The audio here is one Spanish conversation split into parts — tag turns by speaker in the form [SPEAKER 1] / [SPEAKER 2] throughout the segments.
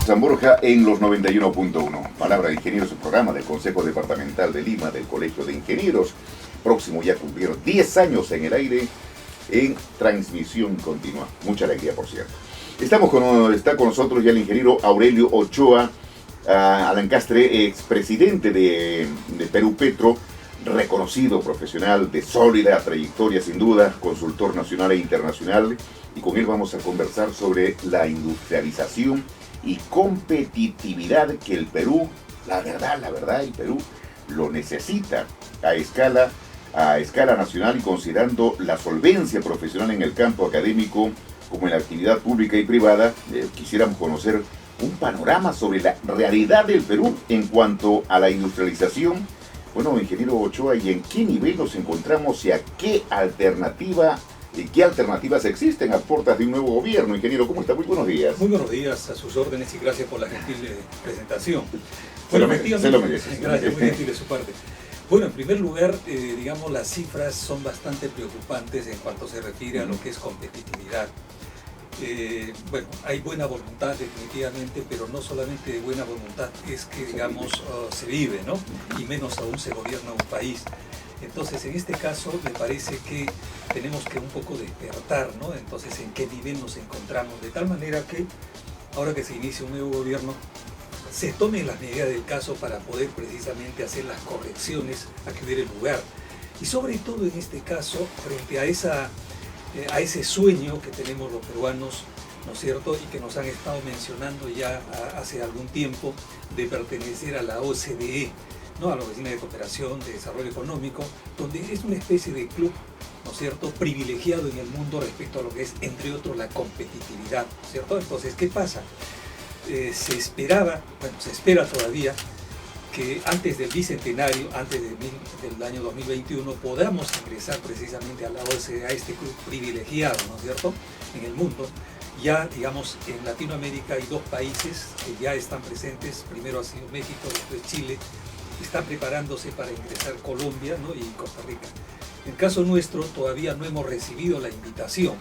[SPEAKER 1] San Borja en los 91.1. Palabra de Ingenieros, el programa del Consejo Departamental de Lima, del Colegio de Ingenieros. Próximo ya a cumplir 10 años en el aire, en transmisión continua. Mucha alegría, por cierto. Está con nosotros ya el ingeniero Aurelio Ochoa Alancastre, expresidente de Perú Petro, reconocido profesional de sólida trayectoria sin duda, consultor nacional e internacional, y con él vamos a conversar sobre la industrialización y competitividad que el Perú, la verdad, el Perú lo necesita a escala nacional, y considerando la solvencia profesional en el campo académico como en la actividad pública y privada, quisiéramos conocer un panorama sobre la realidad del Perú en cuanto a la industrialización. Bueno, ingeniero Ochoa, ¿y en qué nivel nos encontramos y a qué alternativas existen a puertas de un nuevo gobierno? Ingeniero, ¿cómo está? Muy buenos días.
[SPEAKER 2] Muy buenos días, a sus órdenes, y gracias por la gentil presentación.
[SPEAKER 1] Se lo merece.
[SPEAKER 2] Gracias, muy gentil de su parte. Bueno, en primer lugar, digamos, las cifras son bastante preocupantes en cuanto se refiere a lo que es competitividad. Bueno, hay buena voluntad definitivamente, pero no solamente de buena voluntad es que, digamos, se vive, ¿no? Y menos aún se gobierna un país. Entonces, en este caso, me parece que tenemos que un poco despertar, ¿no? Entonces, ¿en qué nivel nos encontramos? De tal manera que, ahora que se inicia un nuevo gobierno, se tomen las medidas del caso para poder precisamente hacer las correcciones a que hubiera lugar. Y sobre todo en este caso, frente a ese sueño que tenemos los peruanos, ¿no es cierto?, y que nos han estado mencionando ya hace algún tiempo, de pertenecer a la OCDE, ¿no?, a la Oficina de Cooperación de Desarrollo Económico, donde es una especie de club, ¿no es cierto?, privilegiado en el mundo respecto a lo que es, entre otros, la competitividad, ¿no es cierto? Entonces, ¿qué pasa? Se esperaba, bueno, se espera todavía, que antes del bicentenario, antes del año 2021, podamos ingresar precisamente a la OCDE, a este club privilegiado, ¿no es cierto?, en el mundo. Ya, digamos, en Latinoamérica hay dos países que ya están presentes. Primero ha sido México, después Chile. Está preparándose para ingresar Colombia, ¿no?, y Costa Rica. En el caso nuestro, todavía no hemos recibido la invitación.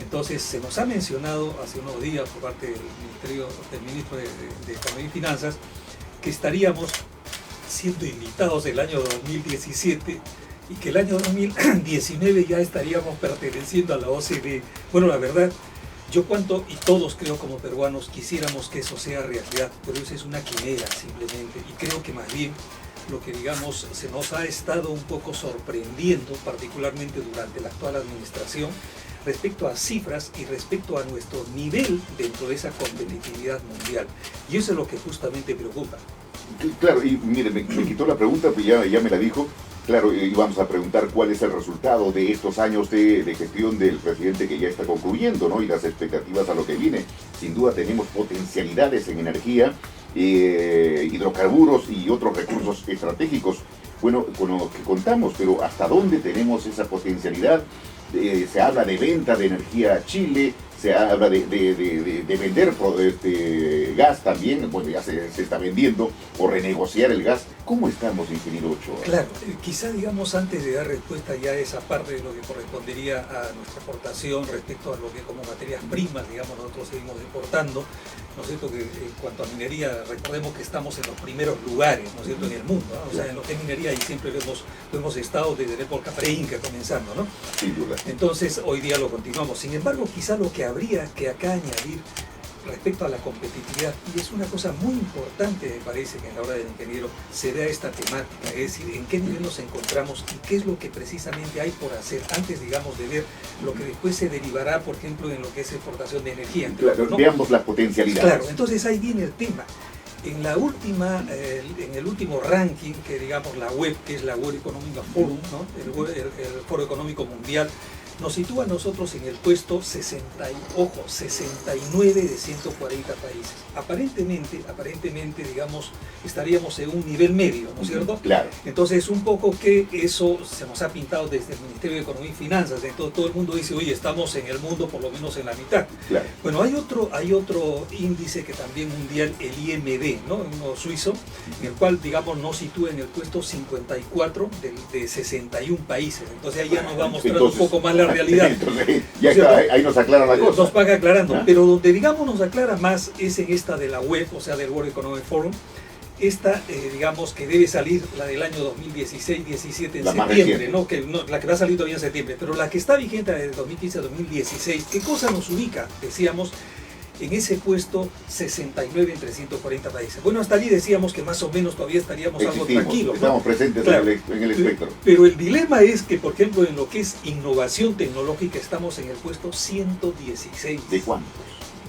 [SPEAKER 2] Entonces, se nos ha mencionado hace unos días por parte del ministro de Economía y Finanzas, que estaríamos siendo invitados el año 2017 y que el año 2019 ya estaríamos perteneciendo a la OCDE. Bueno, la verdad, yo y todos creo como peruanos quisiéramos que eso sea realidad, pero eso es una quimera simplemente, y creo que más bien lo que, digamos, se nos ha estado un poco sorprendiendo, particularmente durante la actual administración, respecto a cifras y respecto a nuestro nivel dentro de esa competitividad mundial. Y eso es lo que justamente preocupa.
[SPEAKER 1] Claro, y mire, me quitó la pregunta, pues ya me la dijo. Claro, y vamos a preguntar cuál es el resultado de estos años de gestión del presidente que ya está concluyendo, ¿no? Y las expectativas a lo que viene. Sin duda tenemos potencialidades en energía, hidrocarburos y otros recursos estratégicos, bueno, con los que contamos, pero ¿hasta dónde tenemos esa potencialidad? Se habla de venta de energía a Chile, se habla de vender gas también, bueno, ya se está vendiendo, o renegociar el gas. ¿Cómo estamos, ingeniero Ochoa?
[SPEAKER 2] Claro, quizá, digamos, antes de dar respuesta ya a esa parte de lo que correspondería a nuestra aportación respecto a lo que como materias primas, digamos, nosotros seguimos importando, ¿no es cierto?, que en cuanto a minería, recordemos que estamos en los primeros lugares, ¿no es cierto?, en el mundo, ¿no? O sea, en lo que es minería, y siempre lo hemos estado desde la época pre-inca comenzando, ¿no?
[SPEAKER 1] Sin duda.
[SPEAKER 2] Entonces, hoy día lo continuamos. Sin embargo, quizá lo que habría que acá añadir respecto a la competitividad, y es una cosa muy importante, me parece, que en la hora del ingeniero se vea esta temática, es decir, en qué nivel nos encontramos y qué es lo que precisamente hay por hacer antes, digamos, de ver lo que después se derivará, por ejemplo, en lo que es exportación de energía.
[SPEAKER 1] Claro, ¿no? Veamos las potencialidades.
[SPEAKER 2] Claro, entonces ahí viene el tema. En el último ranking que, digamos, la web, que es la World Economic Forum, ¿no?, el Foro Económico Mundial, nos sitúa a nosotros en el puesto 69 de 140 países. Aparentemente, digamos, estaríamos en un nivel medio, ¿no es cierto?
[SPEAKER 1] Claro.
[SPEAKER 2] Entonces, un poco que eso se nos ha pintado desde el Ministerio de Economía y Finanzas. Entonces, todo el mundo dice, oye, estamos en el mundo por lo menos en la mitad.
[SPEAKER 1] Claro.
[SPEAKER 2] Bueno, hay otro índice que también mundial, el IMD, ¿no?, uno suizo, en el cual, digamos, nos sitúa en el puesto 54 de 61 países. Entonces, ahí ya nos va a mostrar un poco más la realidad.
[SPEAKER 1] Entonces, ya está, ahí nos aclara la cosa.
[SPEAKER 2] Nos va aclarando,
[SPEAKER 1] ¿Ah?
[SPEAKER 2] pero donde digamos nos aclara más es en esta de la web, o sea, del World Economic Forum. Esta, digamos que debe salir la del año 2016-17 en
[SPEAKER 1] La más
[SPEAKER 2] septiembre,
[SPEAKER 1] reciente.
[SPEAKER 2] la que va a salir todavía en septiembre, pero la que está vigente desde 2015-2016, ¿qué cosa nos ubica? Decíamos, en ese puesto 69 entre 140 países. Bueno, hasta allí decíamos que más o menos todavía estaríamos algo tranquilos, ¿no?
[SPEAKER 1] Estamos presentes
[SPEAKER 2] Claro.
[SPEAKER 1] en el espectro.
[SPEAKER 2] Pero el dilema es que, por ejemplo, en lo que es innovación tecnológica estamos en el puesto 116.
[SPEAKER 1] ¿De cuántos?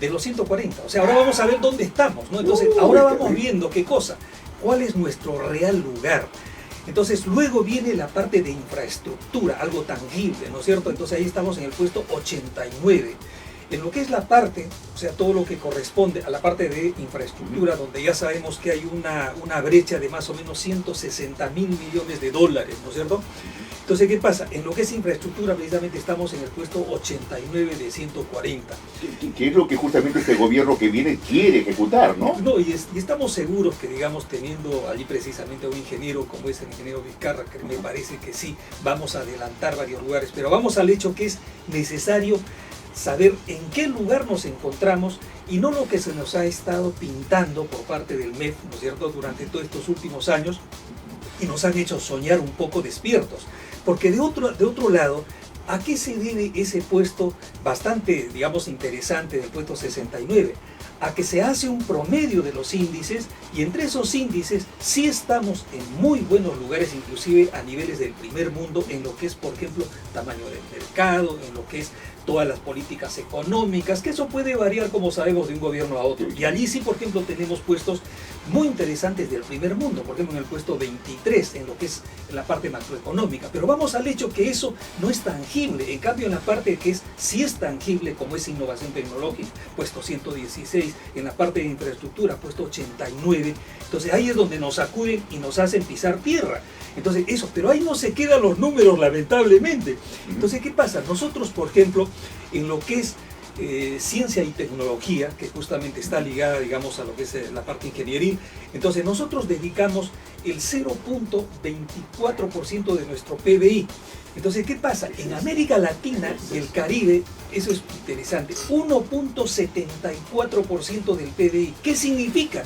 [SPEAKER 2] De los 140. O sea, ahora vamos a ver dónde estamos, ¿no? Entonces, ahora vamos viendo qué cosa, cuál es nuestro real lugar. Entonces, luego viene la parte de infraestructura, algo tangible, ¿no es cierto? Entonces, ahí estamos en el puesto 89. En lo que es la parte, o sea, todo lo que corresponde a la parte de infraestructura, donde ya sabemos que hay una brecha de más o menos 160.000 millones de dólares, ¿no es cierto? Entonces, ¿qué pasa? En lo que es infraestructura, precisamente estamos en el puesto 89 de 140.
[SPEAKER 1] ¿Qué es lo que justamente este gobierno que viene quiere ejecutar, no?
[SPEAKER 2] No, y estamos seguros que, digamos, teniendo allí precisamente a un ingeniero como es el ingeniero Vizcarra, que me parece que sí, vamos a adelantar varios lugares, pero vamos al hecho que es necesario saber en qué lugar nos encontramos y no lo que se nos ha estado pintando por parte del MEF, ¿no es cierto?, durante todos estos últimos años, y nos han hecho soñar un poco despiertos. Porque de otro lado, ¿a qué se debe ese puesto bastante, digamos, interesante del puesto 69? A que se hace un promedio de los índices y entre esos índices sí estamos en muy buenos lugares, inclusive a niveles del primer mundo, en lo que es, por ejemplo, tamaño del mercado, en lo que es todas las políticas económicas, que eso puede variar, como sabemos, de un gobierno a otro. Y allí sí, por ejemplo, tenemos puestos muy interesantes del primer mundo, por ejemplo, en el puesto 23, en lo que es la parte macroeconómica. Pero vamos al hecho que eso no es tangible. En cambio, en la parte que sí es tangible, como es innovación tecnológica, puesto 116, en la parte de infraestructura, puesto 89. Entonces ahí es donde nos sacuden y nos hacen pisar tierra. Entonces eso, pero ahí no se quedan los números, lamentablemente. Entonces, ¿qué pasa? Nosotros, por ejemplo, en lo que es ciencia y tecnología, que justamente está ligada, digamos, a lo que es la parte ingenieril, entonces nosotros dedicamos el 0.24% de nuestro PBI. Entonces, ¿qué pasa? En América Latina y el Caribe, eso es interesante, 1.74% del PBI. ¿Qué significa?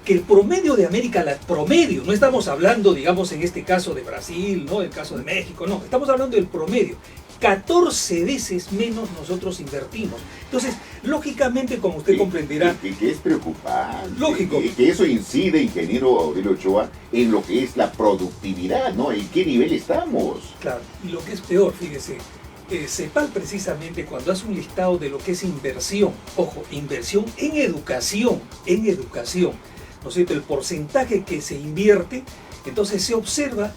[SPEAKER 2] Que el promedio de América Latina, promedio, no estamos hablando, digamos, en este caso de Brasil, no el caso de México, no, estamos hablando del promedio. 14 veces menos nosotros invertimos. Entonces, lógicamente, como usted comprenderá...
[SPEAKER 1] Que es preocupante.
[SPEAKER 2] Lógico.
[SPEAKER 1] Que eso incide, ingeniero Aurelio Ochoa, en lo que es la productividad, ¿no? ¿En qué nivel estamos?
[SPEAKER 2] Claro, y lo que es peor, fíjese, CEPAL precisamente cuando hace un listado de lo que es inversión, ojo, inversión en educación, ¿no es cierto? El porcentaje que se invierte, entonces se observa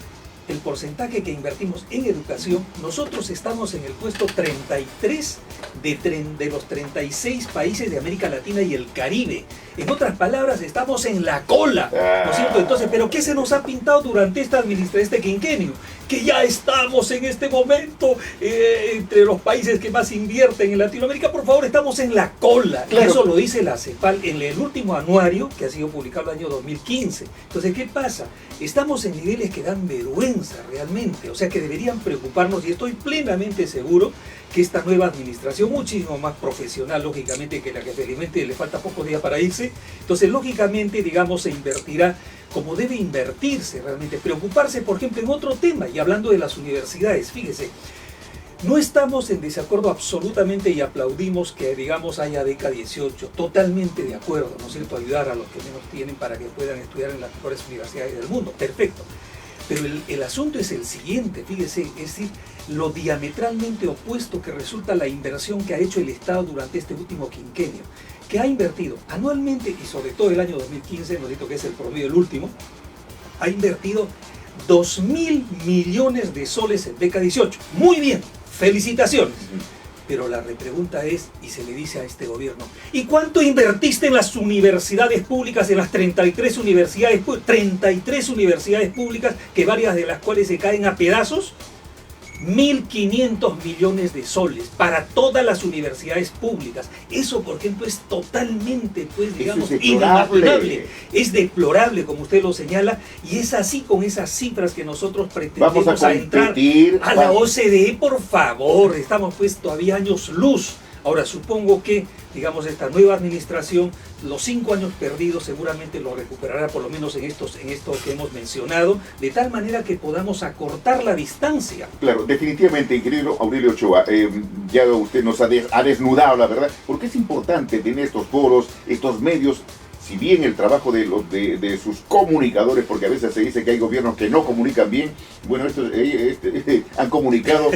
[SPEAKER 2] el porcentaje que invertimos en educación. Nosotros estamos en el puesto 33 de los 36 países de América Latina y el Caribe. En otras palabras, estamos en la cola, ¿no es cierto? Entonces, ¿pero qué se nos ha pintado durante este quinquenio? Que ya estamos en este momento entre los países que más invierten en Latinoamérica. Por favor, estamos en la cola. Claro. Eso lo dice la CEPAL en el último anuario que ha sido publicado el año 2015. Entonces, ¿qué pasa? Estamos en niveles que dan vergüenza realmente, o sea que deberían preocuparnos, y estoy plenamente seguro que esta nueva administración, muchísimo más profesional, lógicamente, que la que felizmente le falta pocos días para irse, entonces lógicamente, digamos, se invertirá como debe invertirse realmente, preocuparse, por ejemplo, en otro tema, y hablando de las universidades, fíjese, no estamos en desacuerdo absolutamente y aplaudimos que, digamos, haya beca 18, totalmente de acuerdo, ¿no es cierto?, ayudar a los que menos tienen para que puedan estudiar en las mejores universidades del mundo, perfecto. Pero el asunto es el siguiente, fíjese, es decir, lo diametralmente opuesto que resulta la inversión que ha hecho el Estado durante este último quinquenio, que ha invertido anualmente, y sobre todo el año 2015, no digo que es el promedio el último, ha invertido 2.000 millones de soles en beca 18. Muy bien, felicitaciones. Pero la repregunta es, y se le dice a este gobierno, ¿y cuánto invertiste en las universidades públicas, en las 33 universidades, 33 universidades públicas, que varias de las cuales se caen a pedazos? 1.500 millones de soles para todas las universidades públicas. Eso, por ejemplo, es totalmente, pues, digamos, inimaginable. Es deplorable, como usted lo señala, y es así con esas cifras que nosotros pretendemos entrar a la OCDE, por favor. Estamos, pues, todavía años luz. Ahora, supongo que, digamos, esta nueva administración, los 5 años perdidos seguramente lo recuperará, por lo menos en esto que hemos mencionado, de tal manera que podamos acortar la distancia.
[SPEAKER 1] Claro, definitivamente, ingeniero Aurelio Ochoa, ya usted nos ha desnudado la verdad, porque es importante tener estos foros, estos medios. Si bien el trabajo de sus comunicadores, porque a veces se dice que hay gobiernos que no comunican bien, bueno, han comunicado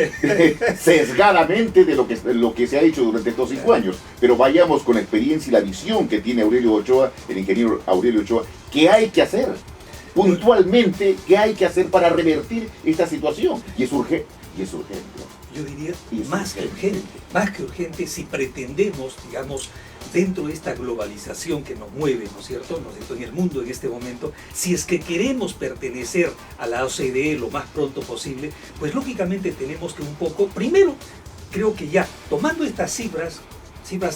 [SPEAKER 1] sesgadamente de lo que se ha hecho durante estos 5 años. Pero vayamos con la experiencia y la visión que tiene Aurelio Ochoa, el ingeniero Aurelio Ochoa, ¿qué hay que hacer? Puntualmente, ¿qué hay que hacer para revertir esta situación? Y es urgente.
[SPEAKER 2] Yo diría más que urgente si pretendemos, digamos, dentro de esta globalización que nos mueve, ¿no es cierto?, en el mundo en este momento, si es que queremos pertenecer a la OCDE lo más pronto posible, pues lógicamente tenemos que un poco, primero, creo que ya tomando estas cifras,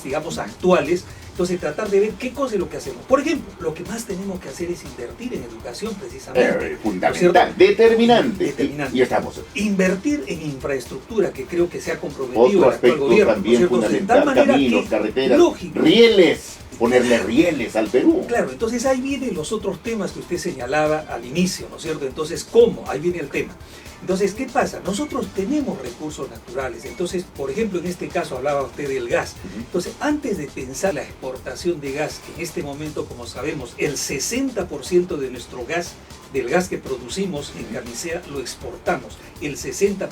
[SPEAKER 2] digamos, actuales, entonces tratar de ver qué cosa es lo que hacemos. Por ejemplo, lo que más tenemos que hacer es invertir en educación precisamente.
[SPEAKER 1] Fundamental, ¿no? Determinante. Y estamos.
[SPEAKER 2] Invertir en infraestructura, que creo que se ha comprometido
[SPEAKER 1] el actual gobierno. También fundamental, caminos, carreteras, lógico, rieles, ponerle rieles al Perú.
[SPEAKER 2] Claro, entonces ahí vienen los otros temas que usted señalaba al inicio, ¿no es cierto? Entonces, ¿cómo? Ahí viene el tema. Entonces, ¿qué pasa? Nosotros tenemos recursos naturales. Entonces, por ejemplo, en este caso hablaba usted del gas. Entonces, antes de pensar la exportación de gas, que en este momento, como sabemos, el 60% de nuestro gas, del gas que producimos en Camisea, lo exportamos, el 60%.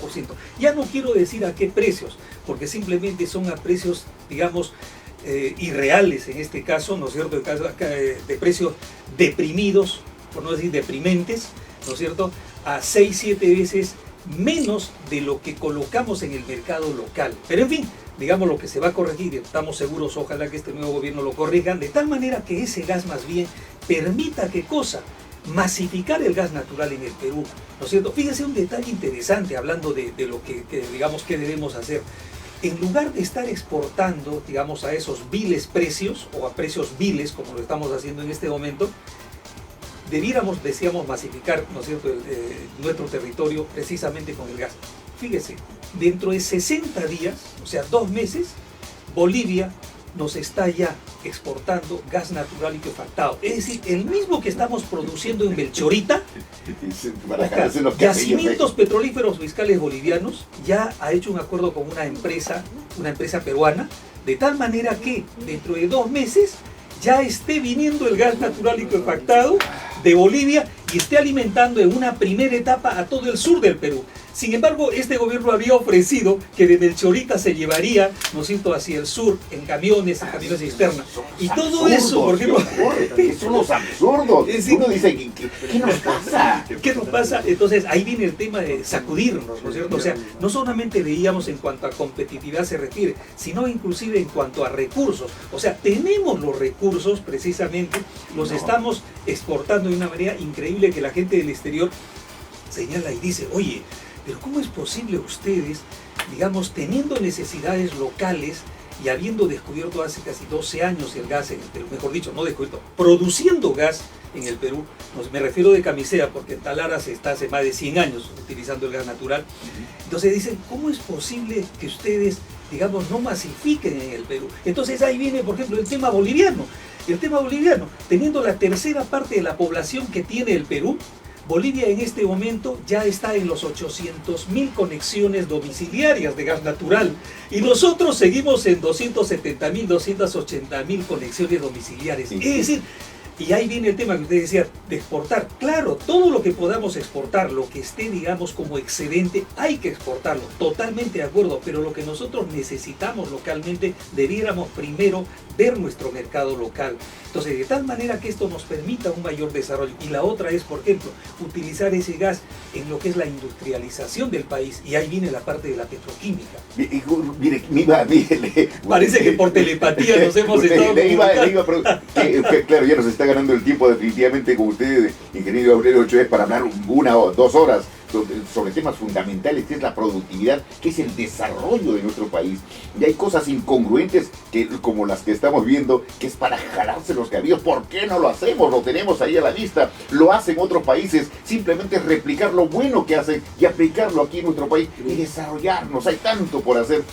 [SPEAKER 2] Ya no quiero decir a qué precios, porque simplemente son a precios, digamos, irreales en este caso, ¿no es cierto?, de precios deprimidos, por no decir deprimentes, ¿no es cierto?, a 6-7 veces menos de lo que colocamos en el mercado local. Pero en fin, digamos lo que se va a corregir, y estamos seguros, ojalá que este nuevo gobierno lo corrijan, de tal manera que ese gas más bien permita, ¿qué cosa?, masificar el gas natural en el Perú, ¿no es cierto? Fíjese un detalle interesante, hablando de lo que digamos que debemos hacer. En lugar de estar exportando, digamos, a esos viles precios, o a precios viles, como lo estamos haciendo en este momento, decíamos, masificar, ¿no es cierto?, nuestro territorio precisamente con el gas. Fíjese, dentro de 60 días, o sea, 2 meses, Bolivia nos está ya exportando gas natural liquefactado. Es decir, el mismo que estamos produciendo en Melchorita, Yacimientos Petrolíferos Fiscales Bolivianos ya ha hecho un acuerdo con una empresa peruana, de tal manera que dentro de 2 meses ya esté viniendo el gas natural liquefactado de Bolivia y esté alimentando en una primera etapa a todo el sur del Perú. Sin embargo, este gobierno había ofrecido que de Melchorita se llevaría, ¿no es cierto?, hacia el sur en camiones externas. Y todo eso, por ejemplo...
[SPEAKER 1] Son los absurdos. Uno dice, ¿qué nos pasa?
[SPEAKER 2] ¿Qué nos pasa? Entonces, ahí viene el tema de sacudirnos, ¿no es cierto? O sea, no solamente veíamos en cuanto a competitividad se refiere, sino inclusive en cuanto a recursos. O sea, tenemos los recursos, precisamente, los estamos exportando de una manera increíble que la gente del exterior señala y dice, oye, pero ¿cómo es posible ustedes, digamos, teniendo necesidades locales y habiendo descubierto hace casi 12 años el gas en el Perú, mejor dicho, no descubierto, produciendo gas en el Perú, me refiero de Camisea, porque en Talara se está hace más de 100 años utilizando el gas natural? Entonces dicen, ¿cómo es posible que ustedes, digamos, no masifiquen en el Perú? Entonces ahí viene, por ejemplo, el tema boliviano. El tema boliviano, teniendo la tercera parte de la población que tiene el Perú, Bolivia en este momento ya está en los 800.000 conexiones domiciliarias de gas natural y nosotros seguimos en 270.000, 280.000 conexiones domiciliares. Es decir, y ahí viene el tema que usted decía, de exportar. Claro, todo lo que podamos exportar, lo que esté, digamos, como excedente, hay que exportarlo, totalmente de acuerdo, pero lo que nosotros necesitamos localmente, debiéramos primero ver nuestro mercado local. Entonces, de tal manera que esto nos permita un mayor desarrollo. Y la otra es, por ejemplo, utilizar ese gas en lo que es la industrialización del país, y ahí viene la parte de la petroquímica.
[SPEAKER 1] Mire,
[SPEAKER 2] parece que por telepatía nos hemos estado
[SPEAKER 1] claro, ya nos está ganando el tiempo definitivamente con usted, ingeniero Aurelio Ochoa, para hablar 1 o 2 horas sobre temas fundamentales, que es la productividad, que es el desarrollo de nuestro país. Y hay cosas incongruentes como las que estamos viendo, que es para jalarse los cabellos. ¿Por qué no lo hacemos? Lo tenemos ahí a la vista, lo hacen otros países, simplemente replicar lo bueno que hacen y aplicarlo aquí en nuestro país y desarrollarnos. Hay tanto por hacer.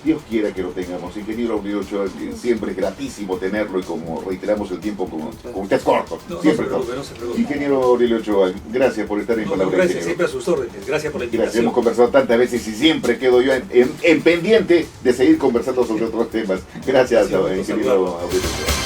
[SPEAKER 1] Dios quiera que lo tengamos. Ingeniero Aurelio Ochoa, siempre es gratísimo tenerlo, y como reiteramos, el tiempo con usted es corto. Siempre es corto. Ingeniero Aurelio Ochoa, gracias por estar en Palabra.
[SPEAKER 2] Gracias, siempre a sus órdenes. Gracias por la invitación.
[SPEAKER 1] Gracias, hemos conversado tantas veces y siempre quedo yo en pendiente de seguir conversando sobre otros temas. Gracias, ingeniero Aurelio Ochoa.